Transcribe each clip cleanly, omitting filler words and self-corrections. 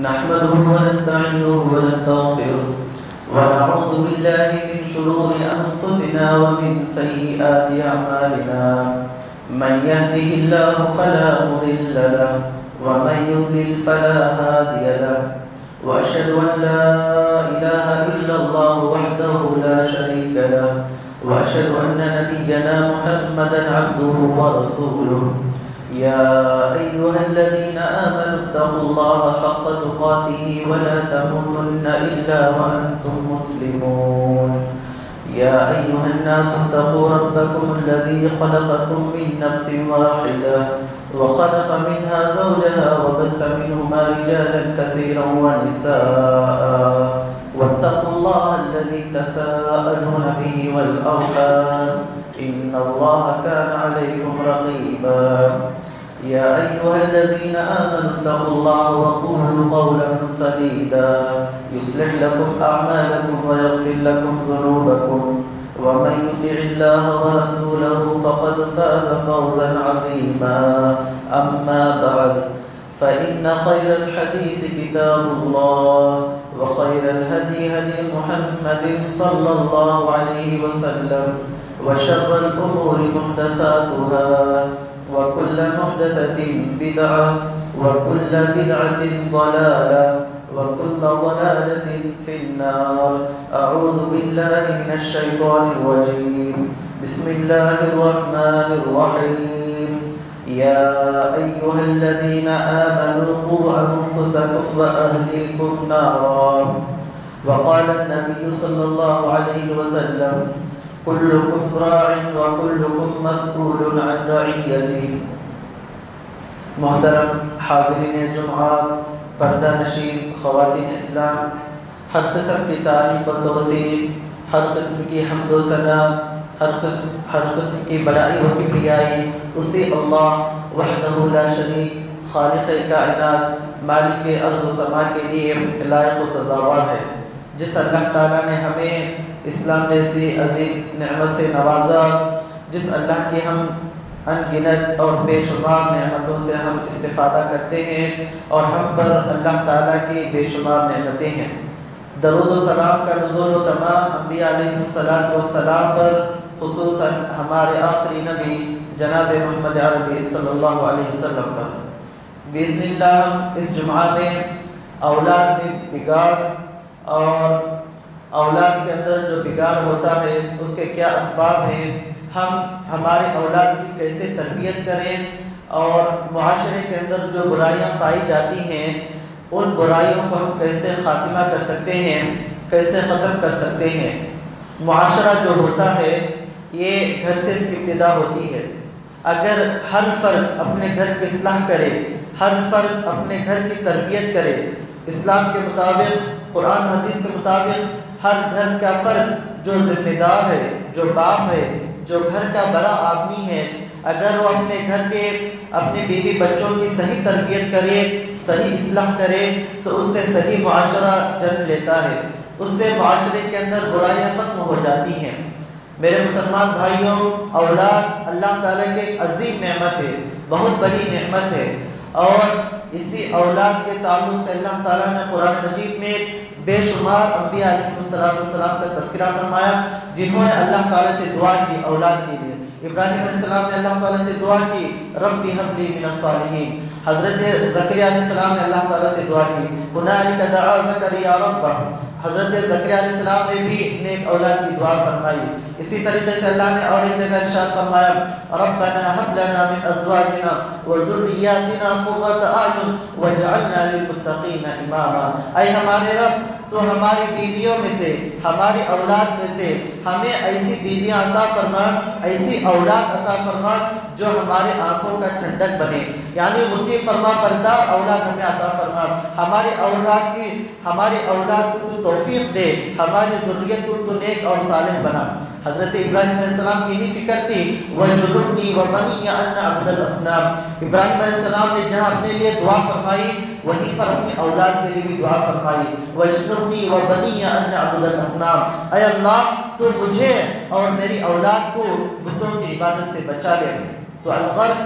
نحمده ونستعينه ونستغفره ونعوذ بالله من شرور أنفسنا ومن سيئات أعمالنا من يهده الله فلا مضل له ومن يضلل فلا هادي له وأشهد أن لا إله إلا الله وحده لا شريك له وأشهد أن نبينا محمدا عبده ورسوله يا أيها الذين آمنوا اتقوا الله حق تقاته ولا تموتن إلا وأنتم مسلمون يا أيها الناس اتقوا ربكم الذي خلقكم من نفس واحدة وخلق منها زوجها وبث منهما رجالا كثيرا ونساء واتقوا الله الذي تساءلون به والأرحام إن الله كان عليكم رقيبا يا أيها الذين آمنوا اتقوا الله وقولوا قولا سديدا يصلح لكم أعمالكم ويغفر لكم ذنوبكم ومن يطع الله ورسوله فقد فاز فوزا عظيما أما بعد فإن خير الحديث كتاب الله وخير الهدي هدي محمد صلى الله عليه وسلم وشر الأمور محدثاتها وكل محدثة بدعة وكل بدعة ضلالة وكل ضلالة في النار أعوذ بالله من الشيطان الرجيم بسم الله الرحمن الرحيم يا أيها الذين آمنوا قوا أنفسكم وأهليكم نارا وقال النبي صلى الله عليه وسلم كلكم راع وكلكم مسؤول عن رعيته. محترم حاضرین جمعہ، پردہ نشین خواتین اسلام، ہر قسم کی تعریف و توصیف، ہر قسم کی حمد و ثنا، ہر قسم کی بڑائی و کبریائی اسی اللہ وحدہ لا شریک خالق کائنات مالک ارض و سما کے لیے لائق و سزاوار ہے، جس اللہ تعالیٰ نے ہمیں اسلام جیسی عظیم نعمت سے نوازا، جس اللہ کی ہم ان گنت اور بے شمار نعمتوں سے ہم استفادہ کرتے ہیں اور ہم پر اللہ تعالیٰ کی بے شمار نعمتیں ہیں۔ درود و سلام کا نزول و تمام انبیاء علیہ السلام پر، خصوصاً ہمارے آخری نبی جناب محمد عربی صلی اللہ علیہ وسلم پر۔ باذن اللہ ہم اس جمعہ میں اولاد میں بگاڑ اور اولاد کے اندر جو بگاڑ ہوتا ہے اس کے کیا اسباب ہیں، ہم ہمارے اولاد کی کیسے تربیت کریں اور معاشرے کے اندر جو برائیاں پائی جاتی ہیں ان برائیوں کو ہم کیسے خاتمہ کر سکتے ہیں، کیسے ختم کر سکتے ہیں۔ معاشرہ جو ہوتا ہے یہ گھر سے اس کی ابتدا ہوتی ہے۔ اگر ہر فرد اپنے گھر کی اصلاح کرے، ہر فرد اپنے گھر کی تربیت کرے، اسلام کے مطابق، قرآن حدیث کے مطابق ہر گھر کا فرد جو ذمہ دار ہے، جو باپ ہے، جو گھر کا بڑا آدمی ہے، اگر وہ اپنے گھر کے اپنے بیوی بچوں کی صحیح تربیت کرے، صحیح اصلاح کرے تو اس سے صحیح معاشرہ جنم لیتا ہے، اس سے معاشرے کے اندر برائیاں ختم ہو جاتی ہیں۔ میرے مسلمان بھائیوں، اولاد اللہ تعالیٰ کی ایک عظیم نعمت ہے، بہت بڑی نعمت ہے، اور اسی اولاد کے تعلق سے اللہ تعالیٰ نے قرآن مجید میں بے شمار انبیاء علیہ السلام کا تذکرہ فرمایا جنہوں نے اللہ تعالیٰ سے دعا کی اولاد کے لیے۔ ابراہیم علیہ السلام نے اللہ تعالیٰ سے دعا کی ربی ہب لی من الصالحین۔ حضرت زکریا علیہ السلام نے اللہ تعالیٰ سے دعا کی ہنالک دعا زکریا ربہ۔ حضرت زکریا علیہ السلام نے بھی نیک اولاد کی دعا فرمائی۔ اسی طریقے سے اللہ نے اور ایک جگہ ارشاد فرمایا ربنا هب لنا من ازواجنا وذرياتنا قرة اعین واجعلنا للمتقین اماما۔ اے ہمارے رب، تو ہماری بیویوں میں سے، ہماری اولاد میں سے ہمیں ایسی بیویاں عطا فرما، ایسی اولاد عطا فرما جو ہمارے آنکھوں کا ٹھنڈک بنے، یعنی مطیع فرما بردار اولاد ہمیں عطا فرما۔ ہماری اولاد کو تو توفیق دے، ہماری ذریت کو تو نیک اور صالح بنا۔ حضرت ابراہیم علیہ السلام کی ہی فکر تھی وَجُنُبْنِي وَبَنِيَّ أَن نَّعْبُدَ الْأَصْنَامَ۔ ابراہیم علیہ السلام نے جہاں اپنے لیے دعا فرمائی وہیں پر اپنی اولاد کے لیے بھی دعا فرمائی وَجْنُبْنِي وَبَنِيَّ أَن نَّعْبُدَ الْأَصْنَامَ۔ اے اللہ تو مجھے اور میری اولاد کو بتوں کی عبادت سے بچا لے۔ تو الغرض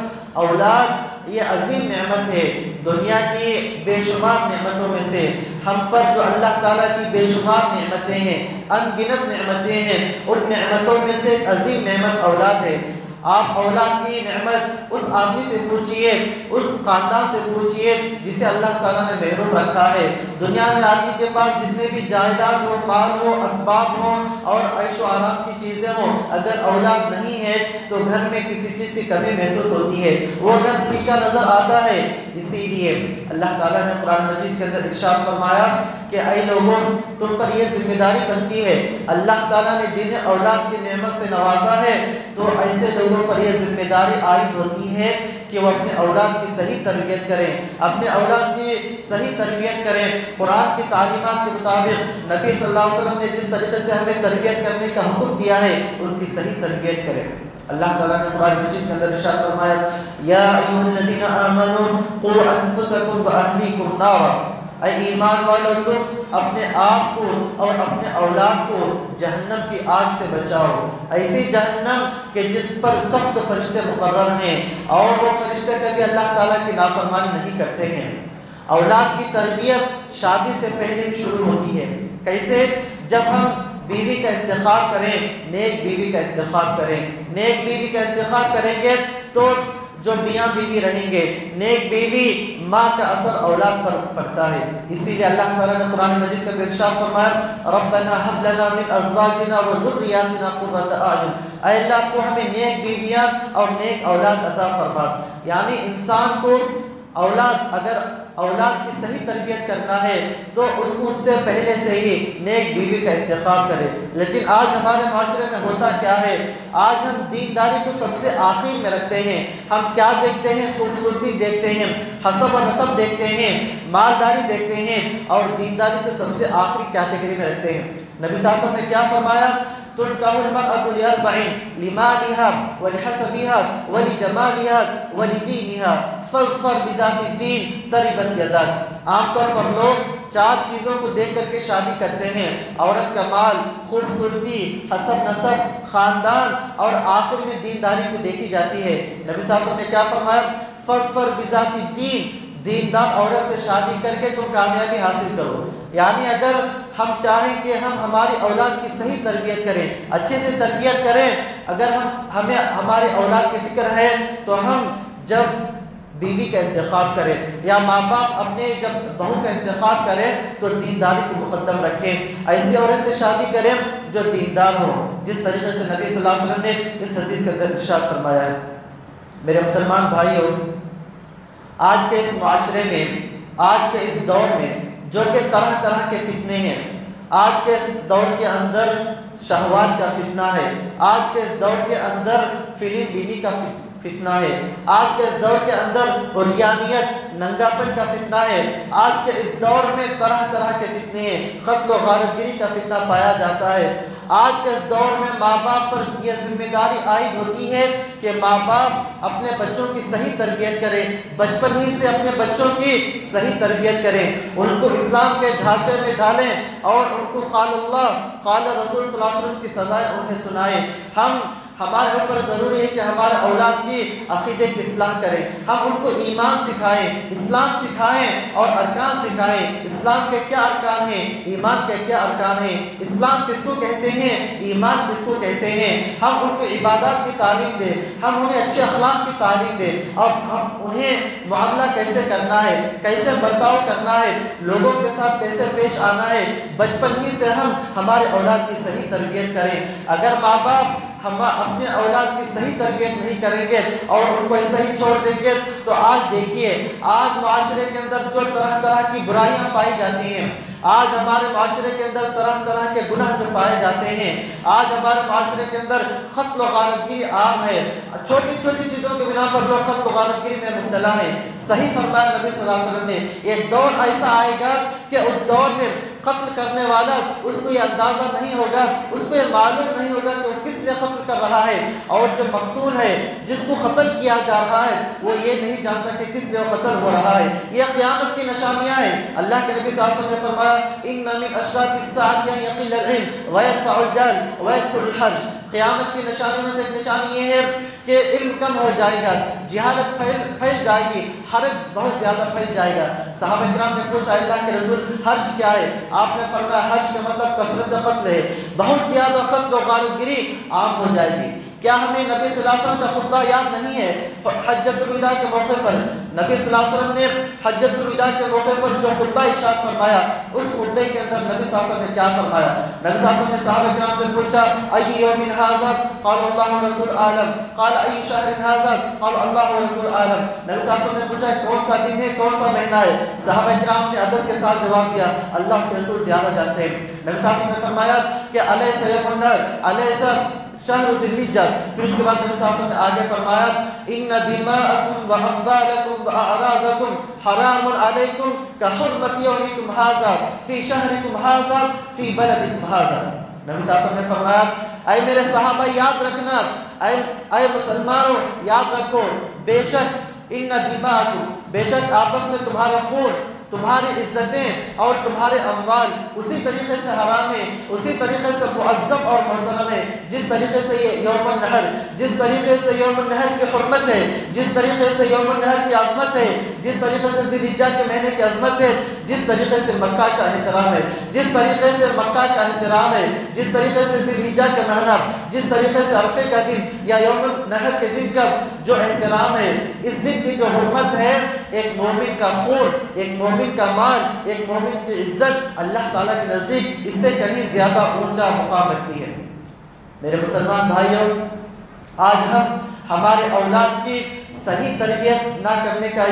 اولاد یہ عظیم نعمت ہے، دنیا کی بے شمار نعمتوں میں سے ہم پر جو اللہ تعالیٰ کی بے شمار نعمتیں ہیں، ان گنت نعمتیں ہیں، ان نعمتوں میں سے ایک عظیم نعمت اولاد ہے۔ آپ اولاد کی نعمت اس آدمی سے پوچھئے، اس خاندان سے پوچھئے جسے اللہ تعالیٰ نے محروم رکھا ہے۔ دنیا میں آدمی کے پاس جتنے بھی جائیداد ہو، مال ہو، اسباب ہوں اور عیش و آرام کی چیزیں ہوں، اگر اولاد نہیں ہے تو گھر میں کسی چیز کی کمی محسوس ہوتی ہے، وہ گھر پھیکا نظر آتا ہے۔ اسی لیے اللہ تعالیٰ نے قرآن مجید کے اندر ارشاد فرمایا کہ اے لوگوں، تم پر یہ ذمہ داری بنتی ہے، اللہ تعالیٰ نے جنہیں اولاد کی نعمت سے نوازا ہے تو ایسے لوگوں پر یہ ذمہ داری عائد ہوتی ہے کہ وہ اپنے اولاد کی صحیح تربیت کریں، اپنے اولاد کی صحیح تربیت کریں، قرآن کی تعلیمات کے مطابق نبی صلی اللہ علیہ وسلم نے جس طریقے سے ہمیں تربیت کرنے کا حکم دیا ہے ان کی صحیح تربیت کریں۔ اللہ تعالیٰ نے قرآن مجید کے اندر ارشاد فرمایا یا ایھا الذین آمنوا قوا انفسکم واہلیکم نارا، اے ایمان والو تم اپنے آپ کو اور اپنے اولاد کو جہنم کی آگ سے بچاؤ، ایسی جہنم کہ جس پر سخت فرشتے مقرر ہیں اور وہ فرشتے کبھی اللہ تعالیٰ کی نافرمانی نہیں کرتے ہیں۔ اولاد کی تربیت شادی سے پہلے شروع ہوتی ہے۔ کیسے؟ جب ہم بیوی کا انتخاب کریں، نیک بیوی کا انتخاب کریں، نیک بیوی کا انتخاب کریں گے تو جو میاں بیوی رہیں گے، نیک بیوی ماں کا اثر اولاد پر پڑتا ہے۔ اسی لیے اللہ تعالیٰ نے قرآن مجید کا ارشاد فرمایا ربنا هب لنا من ازواجنا وذرياتنا قرة اعین، اے اللہ تو ہمیں نیک بیویاں اور نیک اولاد عطا فرما۔ یعنی انسان کو اگر اولاد کی صحیح تربیت کرنا ہے تو اس کو اس سے پہلے سے ہی نیک بیوی کا انتخاب کرے۔ لیکن آج ہمارے معاشرے میں ہوتا کیا ہے؟ آج ہم دینداری کو سب سے آخر میں رکھتے ہیں۔ ہم کیا دیکھتے ہیں؟ خوبصورتی دیکھتے ہیں، حسب و نسب دیکھتے ہیں، مالداری دیکھتے ہیں اور دینداری کو سب سے آخری کیٹیگری میں رکھتے ہیں۔ نبی صلی اللہ علیہ وسلم نے کیا فرمایا؟ تنکح المرأة لأربع لمالها ولحسبها ولجمالها ولدينها فاظفر بذات الدین تربت یداک۔ عام طور پر لوگ 4 چیزوں کو دیکھ کر کے شادی کرتے ہیں، عورت کا مال، خوبصورتی، حسب نسب، خاندان اور آخر میں دینداری کو دیکھی جاتی ہے۔ نبی صلی اللہ علیہ وسلم نے کیا فرمایا؟ فاظفر بذات الدین، دیندار عورت سے شادی کر کے تم کامیابی حاصل کرو۔ یعنی اگر ہم چاہیں کہ ہم ہماری اولاد کی صحیح تربیت کریں، اچھے سے تربیت کریں، اگر ہمیں ہماری اولاد کی فکر ہے تو ہم جب بیوی کا انتخاب کریں یا ماں باپ اپنے جب بہو کا انتخاب کریں تو دینداری کو مقدم رکھیں، ایسی عورت سے شادی کریں جو دیندار ہو، جس طریقے سے نبی صلی اللہ علیہ وسلم نے اس حدیث کے اندر ارشاد فرمایا ہے۔ میرے مسلمان بھائیوں، آج کے اس معاشرے میں، آج کے اس دور میں جو کہ طرح طرح کے فتنے ہیں، آج کے اس دور کے اندر شہوات کا فتنہ ہے، آج کے اس دور کے اندر فلم بینی کا فتنہ ہے، آج کے اس دور کے اندر عریانیت، ننگا پن کا فتنہ ہے، آج کے اس دور میں طرح طرح کے فتنے ہیں، قتل و غارت گری کا فتنہ پایا جاتا ہے۔ آج کے اس دور میں ماں باپ پر یہ ذمہ داری عائد ہوتی ہے کہ ماں باپ اپنے بچوں کی صحیح تربیت کریں، بچپن ہی سے اپنے بچوں کی صحیح تربیت کریں، ان کو اسلام کے ڈھانچے میں ڈالیں اور ان کو قال اللہ قال رسول صلی اللہ علیہ وسلم کی سزائیں انہیں سنائیں۔ ہمارے اوپر ضروری ہے کہ ہمارے اولاد کی عقیدے کی اصلاح کریں، ہم ان کو ایمان سکھائیں، اسلام سکھائیں اور ارکان سکھائیں۔ اسلام کے کیا ارکان ہیں، ایمان کے کیا ارکان ہیں، اسلام کس کو کہتے ہیں، ایمان کس کو کہتے ہیں، ہم ان کے عبادات کی تعلیم دیں، ہم انہیں اچھے اخلاق کی تعلیم دیں اور ہم انہیں معاملہ کیسے کرنا ہے، کیسے برتاؤ کرنا ہے، لوگوں کے ساتھ کیسے پیش آنا ہے، بچپن ہی سے ہم ہمارے اولاد کی صحیح تربیت کریں۔ اگر ماں باپ ہم اپنے اولاد کی صحیح تربیت نہیں کریں گے اور ان کو ایسے ہی چھوڑ دیں گے تو آج دیکھیے، آج معاشرے کے اندر جو طرح طرح کی برائیاں پائی جاتی ہیں، آج ہمارے معاشرے کے اندر طرح طرح کے گناہ جو پائے جاتے ہیں، آج ہمارے معاشرے کے اندر قتل و غارت گری عام ہے، چھوٹی چھوٹی چیزوں کے بنا پر لوگ قتل و غارت گری میں مبتلا ہیں۔ صحیح فرمایا نبی صلی اللہ علیہ وسلم نے، ایک دور ایسا آئے گا کہ اس دور میں قتل کرنے والا اس کو یہ اندازہ نہیں ہوگا، اس کو یہ معلوم نہیں ہوگا کہ وہ کس لیے قتل کر رہا ہے، اور جو مقتول ہے، جس کو قتل کیا جا رہا ہے، وہ یہ نہیں جانتا کہ کس لیے وہ قتل ہو رہا ہے۔ یہ قیامت کی نشانیاں ہیں۔ اللہ کے نبی صلی اللہ علیہ وسلم نے فرمایا ان من اشراط الساعة ان يقل العلم ويرفع الجهل ويكثر الحرج، قیامت کی نشانیوں میں سے ایک نشانی یہ ہے کہ علم کم ہو جائے گا، جہالت پھیل جائے گی، حرج بہت زیادہ پھیل جائے گا۔ صحابہ کرام نے پوچھا اللہ کے رسول حرج کیا ہے؟ آپ نے فرمایا حرج کا مطلب کثرت قتل ہے، بہت زیادہ قتل و غارت گری عام ہو جائے گی۔ کیا ہمیں نبی صلی اللہ علیہ وسلم کا خطبہ یاد نہیں ہے؟ حجۃ الوداع کے موقع پر نبی صلی اللہ علیہ وسلم نے حجۃ الوداع کے موقع پر جو خطبہ ارشاد فرمایا، اس خطبے کے اندر نبی صلی اللہ علیہ وسلم نے کیا فرمایا؟ نبی صلی اللہ علیہ وسلم نے صحابہ کرام سے پوچھا ای یوم ھذا؟ قال اللہ ورسول اعلم۔ قال ای شہر ھذا؟ قال اللہ ورسول اعلم۔ نبی صلی اللہ علیہ وسلم نے پوچھا کون سا دن ہے، کون سا مہینہ ہے؟ صحابہ کرام نے ادب کے ساتھ جواب دیا اللہ اس کے رسول زیادہ جانتے ہیں۔ نبی صلی اللہ علیہ وسلم نے فرمایا کہ الیس یوم النحر، الیس شہر ذی الحجہ۔ پھر اس کے بعد نبی صلی اللہ علیہ وسلم نے آگے فرمایا ان دماءکم واموالکم واعراضکم حرام علیکم کحرمت یومکم ھذا فی شہرکم ھذا فی بلدکم ھذا۔ نبی صلی اللہ علیہ وسلم نے فرمایا اے میرے صحابہ یاد رکھنا، اے مسلمانوں یاد رکھو، بے شک ان دماءکم، بے شک آپس میں تمہارا خون، تمہاری عزتیں اور تمہارے اموال اسی طریقے سے حرام ہے، اسی طریقے سے معظم اور محترم ہے جس طریقے سے یہ یوم النحر، جس طریقے سے یوم النحر کی حرمت ہے، جس طریقے سے یوم النحر کی عظمت ہے، جس طریقے سے ذی الحجہ کے مہینے کی عظمت ہے، جس طریقے سے مکہ کا احترام ہے، جس طریقے سے مکہ کا احترام ہے، جس طریقے سے ذی الحجہ کا مہینہ، جس طریقے سے عرفے کا دن یا یوم النحر کے دن کا جو احترام ہے، اس دن کی جو حرمت ہے، ایک مومن کا خون، ایک مومن کا مال، ایک مومن کی عزت اللہ تعالیٰ کے نزدیک اس سے کہیں زیادہ اونچا مقام رکھتی ہے۔ میرے مسلمان بھائیوں، آج ہم ہمارے اولاد کی صحیح تربیت نہ کرنے کا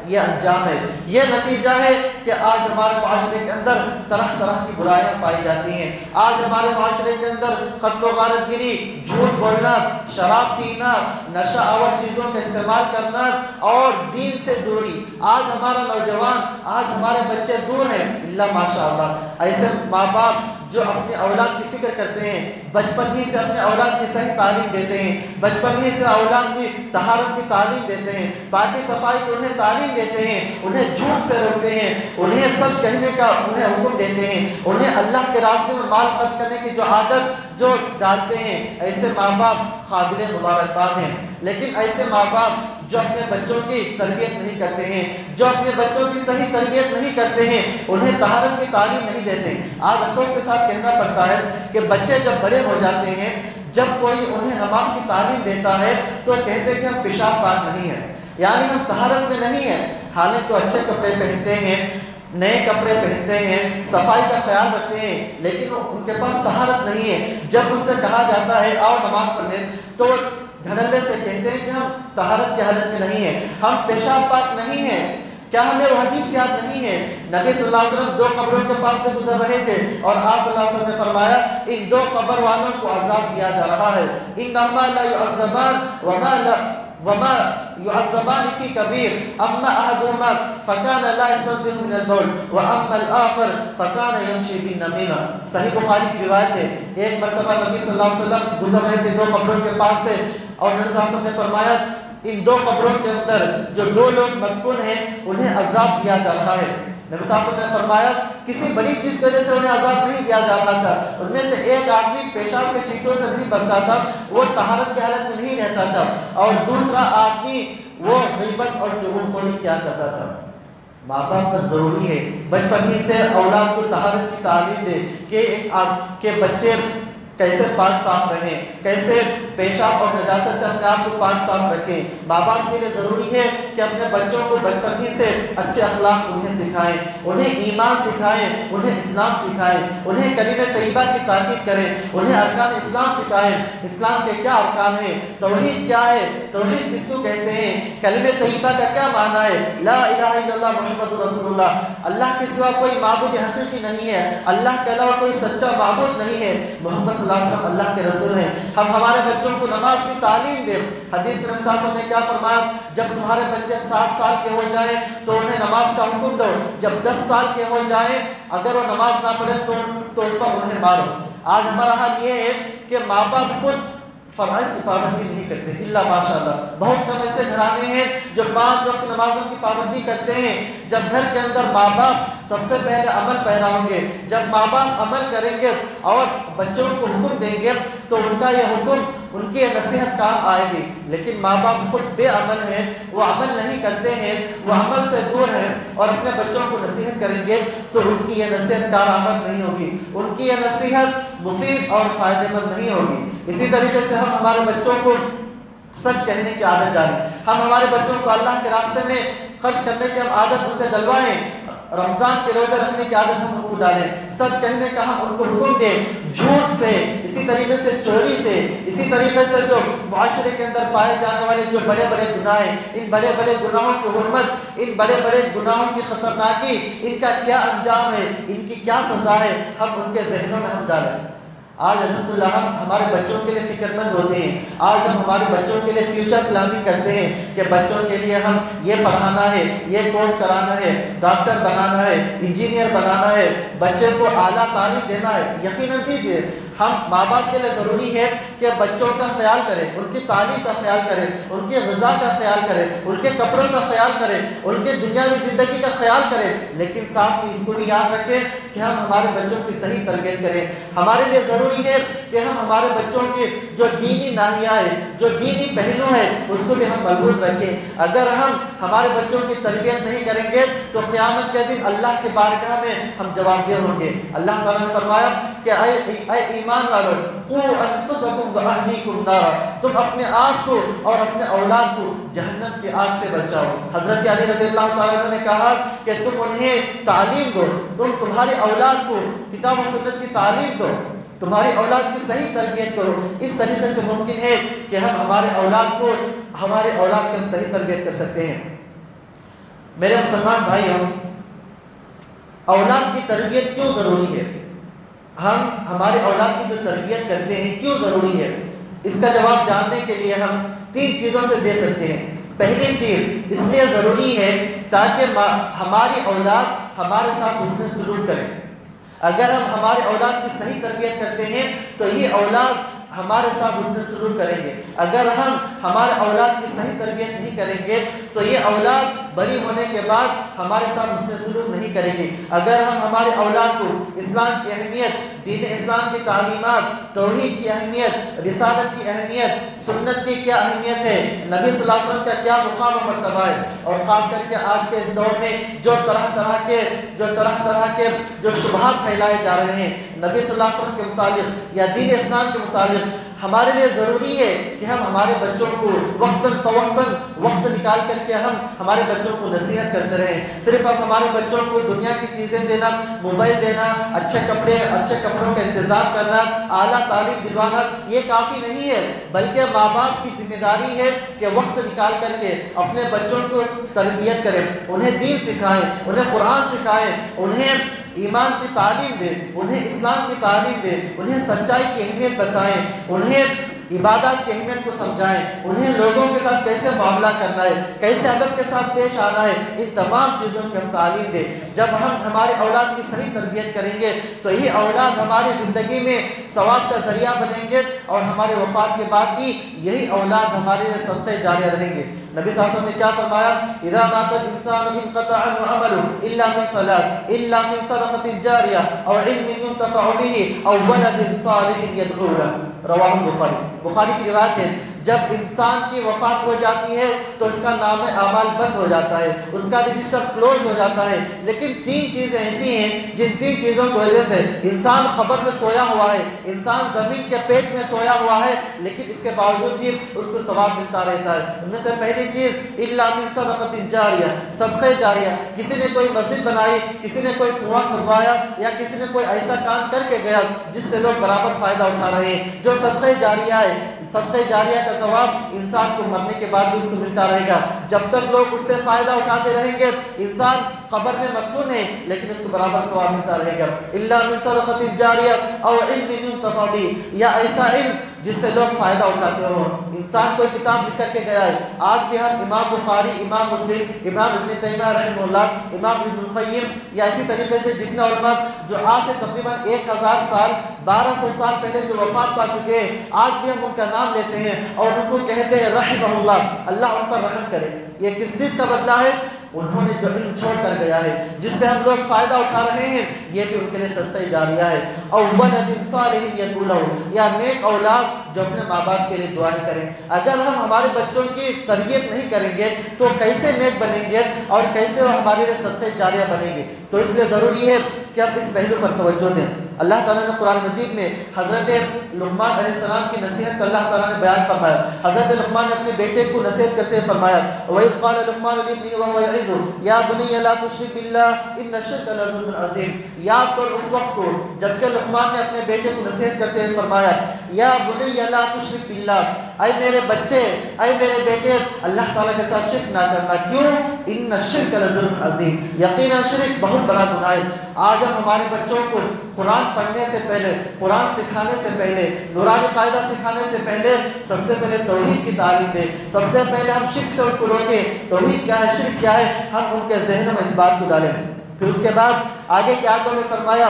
یہ انجام ہے، یہ نتیجہ ہے کہ آج ہمارے معاشرے کے اندر طرح طرح کی برائیاں پائی جاتی ہیں۔ آج ہمارے معاشرے کے اندر قتل و غارت گری، جھوٹ بولنا، شراب پینا، نشہ آور چیزوں کا استعمال کرنا اور دین سے دوری، آج ہمارا نوجوان، آج ہمارے بچے دور ہیں اللہ ماشاء اللہ۔ ایسے ماں باپ جو اپنے اولاد کی فکر کرتے ہیں، بچپن ہی سے اپنے اولاد کی صحیح تعلیم دیتے ہیں، بچپن ہی سے اولاد کی طہارت کی تعلیم دیتے ہیں، پاکی صفائی کی انہیں تعلیم دیتے ہیں، انہیں جھوٹ سے روکتے ہیں، انہیں سچ کہنے کا انہیں حکم دیتے ہیں، انہیں اللہ کے راستے میں مال خرچ کرنے کی جو عادت جو ڈالتے ہیں، ایسے ماں باپ قابل مبارکباد ہیں۔ لیکن ایسے ماں باپ جو اپنے بچوں کی تربیت نہیں کرتے ہیں، جو اپنے بچوں کی صحیح تربیت نہیں کرتے ہیں، انہیں طہارت کی تعلیم نہیں دیتے۔ آج افسوس کے ساتھ کہنا پڑتا ہے کہ بچے جب بڑے ہو جاتے ہیں، جب کوئی انہیں نماز کی تعلیم دیتا ہے تو کہتے ہیں کہ ہم پیشاب پاک نہیں ہیں، یعنی ہم طہارت میں نہیں ہیں۔ حالانکہ وہ اچھے کپڑے پہنتے ہیں، نئے کپڑے پہنتے ہیں، صفائی کا خیال رکھتے ہیں، لیکن ان کے پاس طہارت نہیں ہے۔ جب ان سے کہا جاتا ہے آؤ نماز پڑھنے تو دھڑلے سے کہتے ہیں کہ ہم طہارت کی حالت میں نہیں ہیں، ہم پیشاب پاک نہیں ہیں۔ کیا ہمیں وہ حدیث یاد نہیں ہے؟ نبی صلی اللہ علیہ وسلم دو قبروں کے پاس سے گزر رہے تھے اور آپ صلی اللہ علیہ وسلم نے فرمایا ان دو قبر والوں کو عذاب دیا جا رہا ہے، انہما لا يعذبان وما يعذبان في كبير اما احدهما فكان لا يستنزه من البول واما الاخر فكان يمشي بالنميمه۔ صحیح بخاری کی روایت ہے، ایک مرتبہ نبی صلی اللہ علیہ وسلم گزر رہے تھے دو قبروں کے پاس سے اور نبی صلی اللہ علیہ وسلم نے فرمایا ان دو قبروں کے اندر جو دو لوگ مدفون ہیں انہیں عذاب دیا جا رہا ہے۔ نبی صلی اللہ علیہ وسلم نے فرمایا کسی بڑی چیز کی وجہ سے انہیں عذاب نہیں دیا جا رہا تھا، ان میں سے ایک آدمی پیشاب کے چھینٹوں سے نہیں بچتا تھا، وہ طہارت کی حالت میں نہیں رہتا تھا، اور دوسرا آدمی وہ غیبت اور چغل خوری کیا کرتا تھا۔ ماں باپ پر ضروری ہے بچپن ہی سے اولاد کو طہارت کی تعلیم دے کہ بچے کیسے پاک صاف رہیں، کیسے پیشاب اور نجاست سے اپنے آپ کو پاک صاف رکھیں۔ ماں باپ کے لیے ضروری ہے کہ اپنے بچوں کو بچپن ہی سے اچھے اخلاق انہیں سکھائیں، انہیں ایمان سکھائیں، انہیں اسلام سکھائیں، انہیں کلمہ طیبہ کی تاکید کریں، انہیں ارکان اسلام سکھائیں، اسلام کے کیا ارکان ہیں، توحید کیا ہے، توحید کس کو کہتے ہیں، کلمہ طیبہ کا کیا معنی ہے، لا الہ الا اللہ محمد رسول اللہ، اللہ کے سوا کوئی معبود حقیقی نہیں ہے، اللہ کے علاوہ کوئی سچا معبود نہیں ہے، محمد صلی اللہ علیہ وسلم اللہ کے رسول ہیں۔ ہم ہمارے بچوں کو نماز کی تعلیم دیں۔ حدیث میں نبی صلی اللہ علیہ وسلم نے کیا فرمایا، جب تمہارے بچے 7 سال کے ہو جائیں تو انہیں نماز کا حکم دو، جب 10 سال کے ہو جائیں اگر وہ نماز نہ پڑھیں تو اس پر انہیں مارو۔ آج ہمارا حال یہ ہے کہ ماں باپ خود فرائض کی پابندی نہیں کرتے، اللہ ماشاء اللہ بہت کم ایسے گھرانے ہیں جو 5 وقت نمازوں کی پابندی کرتے ہیں۔ جب گھر کے اندر ماں باپ سب سے پہلے عمل پیدا ہوں گے۔ جب ماں باپ عمل کریں گے اور بچوں کو حکم دیں گے تو ان کا یہ حکم، ان کی نصیحت کام آئے گی۔ لیکن ماں باپ خود بے عمل ہیں، وہ عمل نہیں کرتے ہیں، وہ عمل سے دور ہیں اور اپنے بچوں کو نصیحت کریں گے تو ان کی یہ نصیحت کارآمد نہیں ہوگی، ان کی یہ نصیحت مفید اور فائدہ مند نہیں ہوگی۔ اسی طریقے سے ہم ہمارے بچوں کو سچ کہنے کی عادت ڈالیں، ہم ہمارے بچوں کو اللہ کے راستے میں خرچ کرنے کی ہم عادت ان سے ڈلوائیں، رمضان کے روزے رکھنے کی عادت ہم ان کو ڈالیں، سچ کہنے کا ہم ان کو حکم دیں، جھوٹ سے، اسی طریقے سے چوری سے، اسی طریقے سے جو معاشرے کے اندر پائے جانے والے جو بڑے بڑے گناہ ہیں، ان بڑے بڑے گناہوں کی حرمت، ان بڑے بڑے گناہوں کی خطرناکی، ان کا کیا انجام ہے، ان کی کیا سزا ہے، ہم ان کے ذہنوں میں ہم ڈالیں۔ آج الحمدللہ ہم ہمارے بچوں کے لیے فکر مند ہوتے ہیں، آج ہم ہمارے بچوں کے لیے فیوچر پلاننگ کرتے ہیں کہ بچوں کے لیے ہم یہ پڑھانا ہے، یہ کورس کرانا ہے، ڈاکٹر بنانا ہے، انجینئر بنانا ہے، بچے کو اعلیٰ تعلیم دینا ہے۔ یقیناً دیجیے، ہم ماں باپ کے لیے ضروری ہے کہ بچوں کا خیال کریں، ان کی تعلیم کا خیال کریں، ان کی غذا کا خیال کریں، ان کے کپڑوں کا خیال کریں، ان کے دنیاوی زندگی کا خیال کریں، لیکن ساتھ میں اس کو بھی یاد رکھیں کہ ہم ہمارے بچوں کی صحیح تربیت کریں۔ ہمارے لیے ضروری ہے کہ ہم ہمارے بچوں کے جو دینی ناحیہ ہے، جو دینی پہلو ہے، اس کو بھی ہم ملحوظ رکھیں۔ اگر ہم ہمارے بچوں کی تربیت نہیں کریں گے تو قیامت کے دن اللہ کی بارگاہ میں ہم جواب دہ ہوں گے۔ اللہ تعالیٰ نے فرمایا کہ اے ایمان والو، قوا انفسکم واہلیکم نارا، تم اپنے آپ کو اور اپنے اولاد کو جہنم کی آگ سے بچاؤ۔ حضرت علی رضی اللہ تعالیٰ عنہ نے کہا کہ تم انہیں تعلیم دو، تمہاری اولاد کو کتاب و سنت کی تعلیم دو، تمہاری اولاد کی صحیح تربیت کرو۔ اس طریقے سے ممکن ہے کہ ہم ہمارے اولاد کی ہم صحیح تربیت کر سکتے ہیں۔ میرے مسلمان بھائیوں، اولاد کی تربیت کیوں ضروری ہے؟ ہم ہمارے اولاد کی جو تربیت کرتے ہیں کیوں ضروری ہے؟ اس کا جواب جاننے کے لیے ہم 3 چیزوں سے دے سکتے ہیں۔ پہلی چیز اس لیے ضروری ہے تاکہ ہماری اولاد ہمارے ساتھ حسن سلوک کرے۔ اگر ہم ہمارے اولاد کی صحیح تربیت کرتے ہیں تو یہ اولاد ہمارے ساتھ حسن سلوک کریں گے۔ اگر ہم ہمارے اولاد کی صحیح تربیت نہیں کریں گے تو یہ اولاد بڑی ہونے کے بعد ہمارے ساتھ حسن سلوک نہیں کرے گی۔ اگر ہم ہمارے اولاد کو اسلام کی اہمیت، دین اسلام کی تعلیمات، توحید کی اہمیت، رسالت کی اہمیت، سنت کی کیا اہمیت ہے، نبی صلی اللہ علیہ وسلم کا کیا مقام و مرتبہ ہے، اور خاص کر کے آج کے اس دور میں جو طرح طرح کے جو شبہات پھیلائے جا رہے ہیں نبی صلی اللہ علیہ وسلم کے متعلق یا دین اسلام کے متعلق، ہمارے لیے ضروری ہے کہ ہم ہمارے بچوں کو وقتاً فوقتاً وقت نکال کر کے ہم ہمارے بچوں کو نصیحت کرتے رہیں۔ صرف اب ہمارے بچوں کو دنیا کی چیزیں دینا، موبائل دینا، اچھے کپڑوں کا انتظام کرنا، اعلیٰ تعلیم دلوانا یہ کافی نہیں ہے، بلکہ ماں باپ کی ذمہ داری ہے کہ وقت نکال کر کے اپنے بچوں کو تربیت کریں، انہیں دین سکھائیں، انہیں قرآن سکھائیں، انہیں ایمان کی تعلیم دیں، انہیں اسلام کی تعلیم دیں، انہیں سچائی کی اہمیت بتائیں، انہیں عبادات کی اہمیت کو سمجھائیں، انہیں لوگوں کے ساتھ کیسے معاملہ کرنا ہے، کیسے ادب کے ساتھ پیش آنا ہے، ان تمام چیزوں کی ہم تعلیم دیں۔ جب ہم ہمارے اولاد کی صحیح تربیت کریں گے تو یہ اولاد ہماری زندگی میں ثواب کا ذریعہ بنیں گے اور ہمارے وفات کے بعد بھی یہی اولاد ہمارے لیے صدقہ جاریہ رہیں گے۔ نبی صلی اللہ علیہ وسلم نے کیا فرمایا؟ اذا مات الانسان انقطع عنه عمله الا من ثلاث الا من صدقة جارية او علم ينتفع به او ولد صالح يدعو له، رواہ بخاری کی روایت ہے۔ جب انسان کی وفات ہو جاتی ہے تو اس کا نام اعمال بند ہو جاتا ہے، اس کا رجسٹر کلوز ہو جاتا ہے، لیکن 3 چیزیں ایسی ہیں جن 3 چیزوں کی وجہ سے انسان قبر میں سویا ہوا ہے، انسان زمین کے پیٹ میں سویا ہوا ہے، لیکن اس کے باوجود بھی اس کو ثواب ملتا رہتا ہے۔ ان میں سے پہلی چیز الا من صدقۃ جاریہ، صدقہ جاریہ، کسی نے کوئی مسجد بنائی، کسی نے کوئی کنواں کھدوایا یا کسی نے کوئی ایسا کام کر کے گیا جس سے لوگ برابر فائدہ اٹھا رہے ہیں، جو صدقہ جاریہ ہے۔ صدقہ جاریہ کا ثواب انسان کو مرنے کے بعد بھی اس کو ملتا رہے گا، جب تک لوگ اس سے فائدہ اٹھاتے رہیں گے انسان قبر میں مدفون ہے لیکن اس کو برابر ثواب ملتا رہے گا۔ الا من صدقۃ جاریہ او علم ينتفع به، یا ایسا علم جس سے لوگ فائدہ اٹھاتے ہو۔ انسان کوئی کتاب لکھ کر کے گیا ہے، آج بھی ہم امام بخاری، امام مسلم، امام ابن تیمیہ رحمہ اللہ، امام ابن القیم یا اسی طریقے سے جتنے علماء جو آج سے تقریباً 1000 سال 1200 سال پہلے جو وفات پا چکے ہیں، آج بھی ہم ان کا نام لیتے ہیں اور ان کو کہتے ہیں رحمہ اللہ، اللہ ان پر رحم کرے۔ یہ کس چیز کا بدلہ ہے؟ انہوں نے جو علم چھوڑ کر گیا ہے جس سے ہم لوگ فائدہ اٹھا رہے ہیں یہ بھی ان کے لیے صدقہ جاریہ ہے. او ولد صالح یدعو لہ، یا نیک اولاد جو اپنے ماں باپ کے لیے دعائیں کریں. اگر ہم ہمارے بچوں کی تربیت نہیں کریں گے تو کیسے نیک بنیں گے اور کیسے وہ ہمارے لیے صدقہ جاریہ بنیں گے؟ تو اس لیے ضروری ہے کہ ہم اس پہلو پر توجہ دیں. اللہ تعالیٰ نے قرآن مجید میں حضرت لقمان علیہ السلام کی نصیحت کو اللہ تعالیٰ نے بیان فرمایا. حضرت لقمان نے اپنے بیٹے کو نصیحت کرتے ہوئے فرمایا وَإِذْ قَالَ لُقْمَانُ لِابْنِهِ وَهُوَ يَعِظُهُ يَا بُنِيَّ لَا تُشْرِكْ بِاللَّهِ إِنَّ الشِّرْكَ لَظُلْمٌ عَظِيمٌ. یاد کر اس وقت کو جبکہ لقمان نے اپنے بیٹے کو نصیحت کرتے ہوئے فرمایا یا بنی لا تشرک باللہ، اے میرے بچے، اے میرے بیٹے، اللہ تعالیٰ کے ساتھ شرک نہ کرنا. کیوں؟ ان الشرک لظلم عظیم، یقیناً شرک بہت بڑا گناہ ہے. آج ہم ہمارے بچوں کو قرآن پڑھنے سے پہلے، قرآن سکھانے سے پہلے، نورانی قاعدہ سکھانے سے پہلے سب سے پہلے توحید کی تعلیم دیں. سب سے پہلے ہم شرک سے ان کو روکیں. توحید کیا ہے، شرک کیا ہے، ہم ان کے ذہنوں میں اس بات کو ڈالیں. پھر اس کے بعد آگے کی آیتوں میں فرمایا